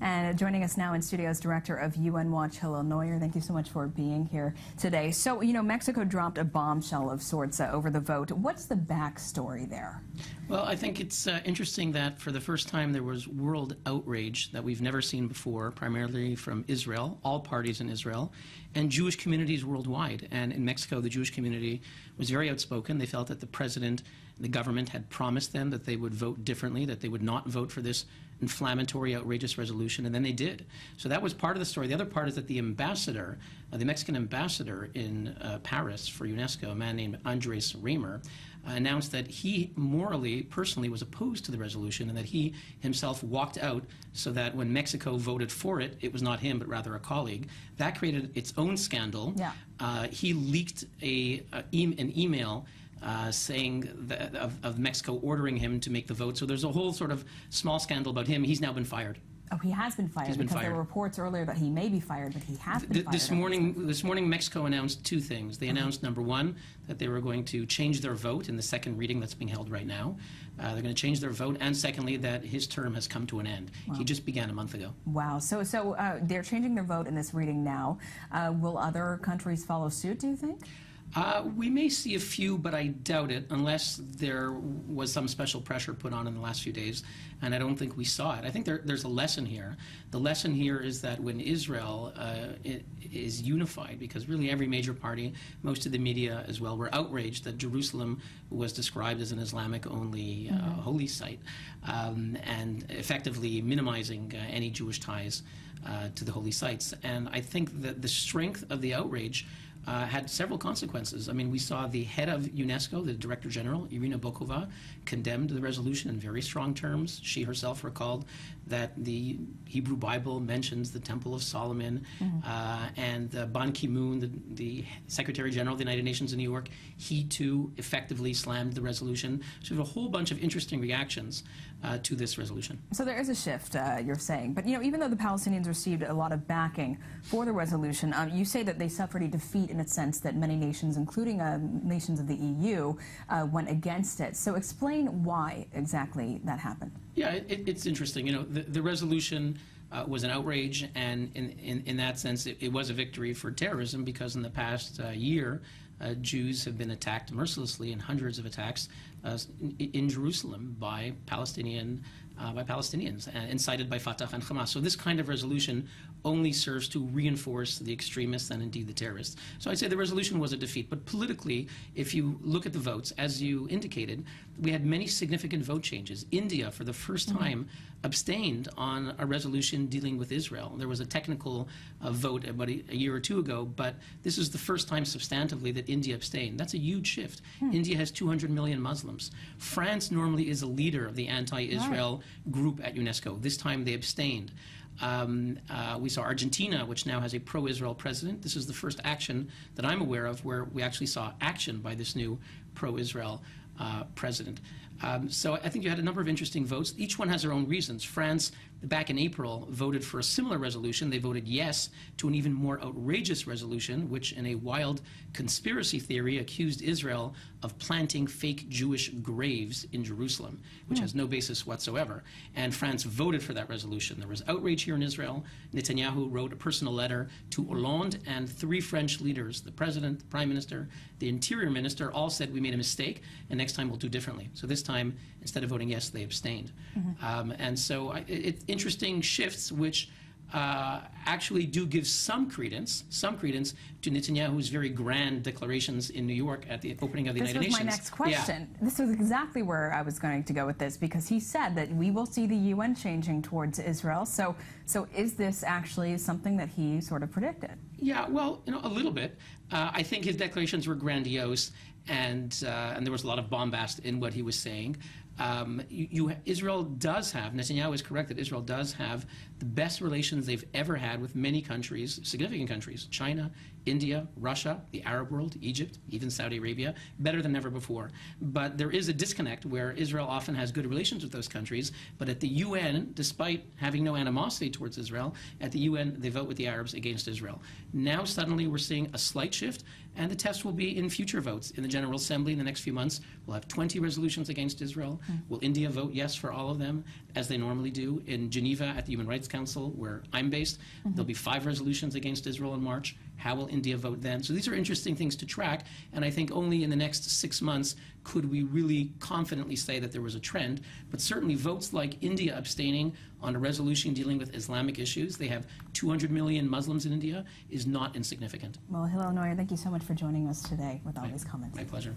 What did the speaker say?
And joining us now in studio is Director of UN Watch, Hillel Neuer. Thank you so much for being here today. So, Mexico dropped a bombshell of sorts over the vote. What's the backstory there? Well, I think it's interesting that for the first time there was world outrage that we've never seen before, primarily from Israel, all parties in Israel, and Jewish communities worldwide. And in Mexico, the Jewish community was very outspoken. They felt that the president, the government had promised them that they would vote differently, that they would not vote for this inflammatory, outrageous resolution, and then they did. So that was part of the story. The other part is that the ambassador, the Mexican ambassador in Paris for UNESCO, a man named Andres Reimer, announced that he morally, personally, was opposed to the resolution and that he himself walked out so that when Mexico voted for it, it was not him, but rather a colleague. That created its own scandal. Yeah. He leaked an email saying that, of Mexico ordering him to make the vote. So there's a whole sort of small scandal about him. He's now been fired. Oh, he has been fired because there were reports earlier that he may be fired, but he has been fired. This morning, Mexico announced two things. They announced, number one, that they were going to change their vote in the second reading that's being held right now. They're going to change their vote, and secondly, that his term has come to an end. Wow. He just began a month ago. Wow. So they're changing their vote in this reading now. Will other countries follow suit, do you think? We may see a few, but I doubt it, unless there was some special pressure put on in the last few days, and I don't think we saw it. I think there's a lesson here. The lesson here is that when Israel is unified, because really every major party, most of the media as well, were outraged that Jerusalem was described as an Islamic-only holy site, and effectively minimizing any Jewish ties to the holy sites. And I think that the strength of the outrage had several consequences. I mean, we saw the head of UNESCO, the Director General, Irina Bokova, condemned the resolution in very strong terms. She herself recalled that the Hebrew Bible mentions the Temple of Solomon, and Ban Ki-moon, the Secretary General of the United Nations in New York, he too effectively slammed the resolution. So we have a whole bunch of interesting reactions to this resolution. So there is a shift, you're saying. But, even though the Palestinians received a lot of backing for the resolution, you say that they suffered a defeat in a sense that many nations, including nations of the EU, went against it. So explain why exactly that happened. Yeah, it's interesting. The resolution was an outrage, and in that sense, it was a victory for terrorism, because in the past year, Jews have been attacked mercilessly in hundreds of attacks in Jerusalem by Palestinians, incited by Fatah and Hamas. So this kind of resolution only serves to reinforce the extremists and indeed the terrorists. So I'd say the resolution was a defeat. But politically, if you look at the votes, as you indicated, we had many significant vote changes. India, for the first time, abstained on a resolution dealing with Israel. There was a technical vote about a year or two ago, but this is the first time substantively that India abstained. That's a huge shift. India has 200 million Muslims. France normally is a leader of the anti-Israel group at UNESCO. This time they abstained. We saw Argentina, which now has a pro-Israel president. This is the first action that I'm aware of where we actually saw action by this new pro-Israel president. So I think you had a number of interesting votes. Each one has their own reasons. France, back in April, voted for a similar resolution. They voted yes to an even more outrageous resolution, which in a wild conspiracy theory accused Israel of planting fake Jewish graves in Jerusalem, which has no basis whatsoever. And France voted for that resolution. There was outrage here in Israel. Netanyahu wrote a personal letter to Hollande, and 3 French leaders, the president, the prime minister, the interior minister, all said we made a mistake, and next time we'll do differently. So this time, instead of voting yes, they abstained. And so it's interesting shifts which actually do give some credence to Netanyahu's very grand declarations in New York at the opening of the United Nations. This was my next question. Yeah. This was exactly where I was going to go with this, because he said that we will see the UN changing towards Israel. So is this actually something that he sort of predicted? Yeah, well, a little bit. I think his declarations were grandiose, and there was a lot of bombast in what he was saying. Israel does have, Netanyahu is correct that Israel does have the best relations they've ever had with many countries, significant countries, China, India, Russia, the Arab world, Egypt, even Saudi Arabia, better than ever before. But there is a disconnect where Israel often has good relations with those countries, but at the UN, despite having no animosity towards Israel, at the UN they vote with the Arabs against Israel. Now suddenly we're seeing a slight shift, and the test will be in future votes. In the General Assembly in the next few months, we'll have 20 resolutions against Israel. Will India vote yes for all of them, as they normally do? In Geneva at the Human Rights Council, where I'm based, there'll be 5 resolutions against Israel in March. How will India vote then? So these are interesting things to track, and I think only in the next 6 months could we really confidently say that there was a trend. But certainly votes like India abstaining on a resolution dealing with Islamic issues, they have 200 million Muslims in India, is not insignificant. Well, Hillel Neuer, thank you so much for joining us today with all these comments. My pleasure.